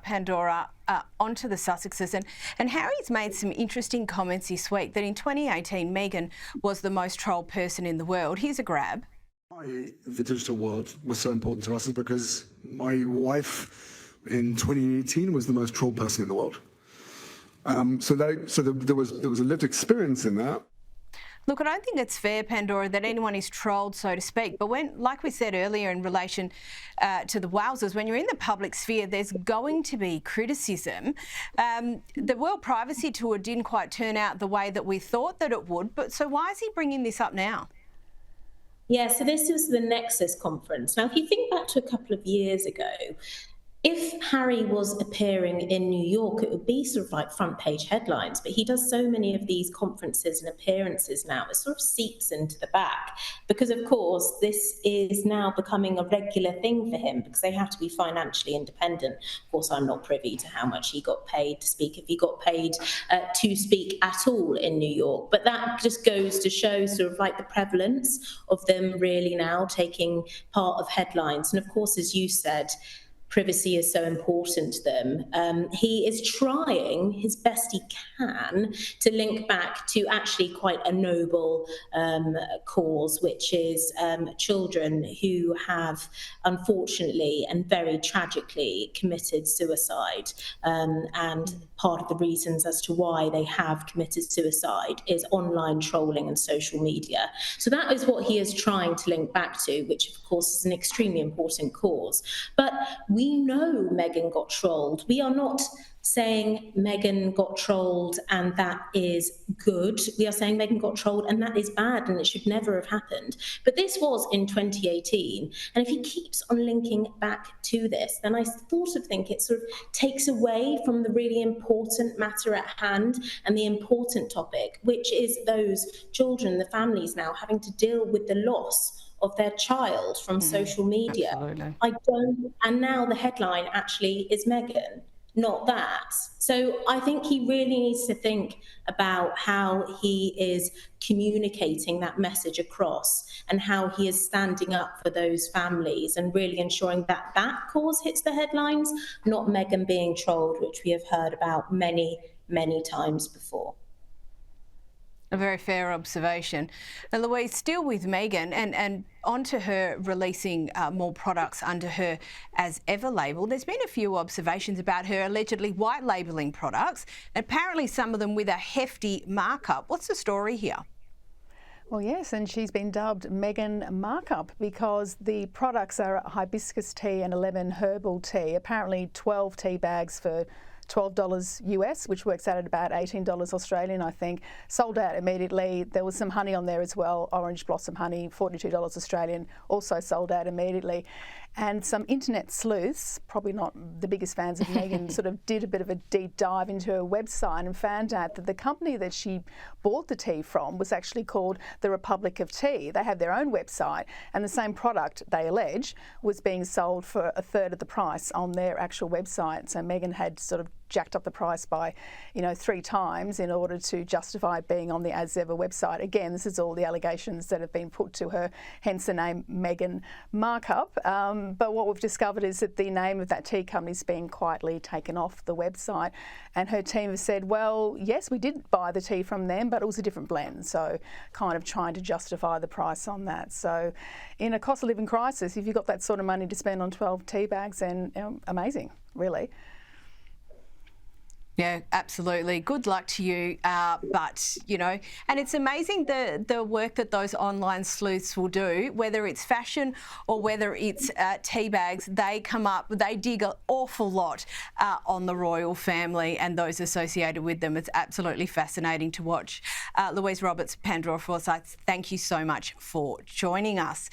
Pandora, onto the Sussexes. And Harry's made some interesting comments this week that in 2018, Meghan was the most trolled person in the world. Here's a grab. Why the digital world was so important to us is because my wife in 2018 was the most trolled person in the world. So there was a lived experience in that. Look, I don't think it's fair, Pandora, that anyone is trolled, so to speak. But when, like we said earlier in relation to the Walesers, when you're in the public sphere, there's going to be criticism. The World Privacy Tour didn't quite turn out the way that we thought that it would. But so why is he bringing this up now? Yeah, so this was the Nexus conference. Now, if you think back to a couple of years ago, if Harry was appearing in New York, it would be sort of like front page headlines, but he does so many of these conferences and appearances now, it sort of seeps into the back because, of course, this is now becoming a regular thing for him because they have to be financially independent. Of course, I'm not privy to how much he got paid to speak, if he got paid to speak at all in New York, but that just goes to show sort of like the prevalence of them really now taking part of headlines. And of course, as you said, privacy is so important to them. He is trying his best he can to link back to actually quite a noble cause, which is children who have unfortunately and very tragically committed suicide. And part of the reasons as to why they have committed suicide is online trolling and social media. So that is what he is trying to link back to, which of course is an extremely important cause. But we know Meghan got trolled. We are not saying Meghan got trolled and that is good. We are saying Meghan got trolled and that is bad and it should never have happened. But this was in 2018. And if he keeps on linking back to this, then I sort of think it sort of takes away from the really important matter at hand and the important topic, which is those children, the families now having to deal with the loss of their child from social media. Absolutely. And now the headline actually is Meghan, not that. So I think he really needs to think about how he is communicating that message across and how he is standing up for those families and really ensuring that that cause hits the headlines, not Meghan being trolled, which we have heard about many, many times before. A very fair observation. Now, Louise, still with Meghan and onto her releasing more products under her As Ever label, there's been a few observations about her allegedly white labelling products, apparently some of them with a hefty markup. What's the story here? Well, yes, and she's been dubbed Meghan Markup because the products are hibiscus tea and 11 herbal tea, apparently 12 tea bags for $12 US, which works out at about $18 Australian, I think. Sold out immediately. There was some honey on there as well, orange blossom honey, $42 Australian, also sold out immediately. And some internet sleuths, probably not the biggest fans of Meghan, sort of did a bit of a deep dive into her website and found out that the company that she bought the tea from was actually called the Republic of Tea. They have their own website, and the same product, they allege, was being sold for a third of the price on their actual website. So Meghan had sort of jacked up the price by, 3 times in order to justify being on the As Ever website. Again, this is all the allegations that have been put to her, hence the name Meghan Markup. But what we've discovered is that the name of that tea company is being quietly taken off the website, and her team have said, well, yes, we did buy the tea from them, but it was a different blend, so kind of trying to justify the price on that. So in a cost of living crisis, if you've got that sort of money to spend on 12 tea bags, then amazing, really. Yeah, absolutely. Good luck to you. But, and it's amazing the work that those online sleuths will do, whether it's fashion or whether it's tea bags, they dig an awful lot on the royal family and those associated with them. It's absolutely fascinating to watch. Louise Roberts, Pandora, Forsyth, thank you so much for joining us.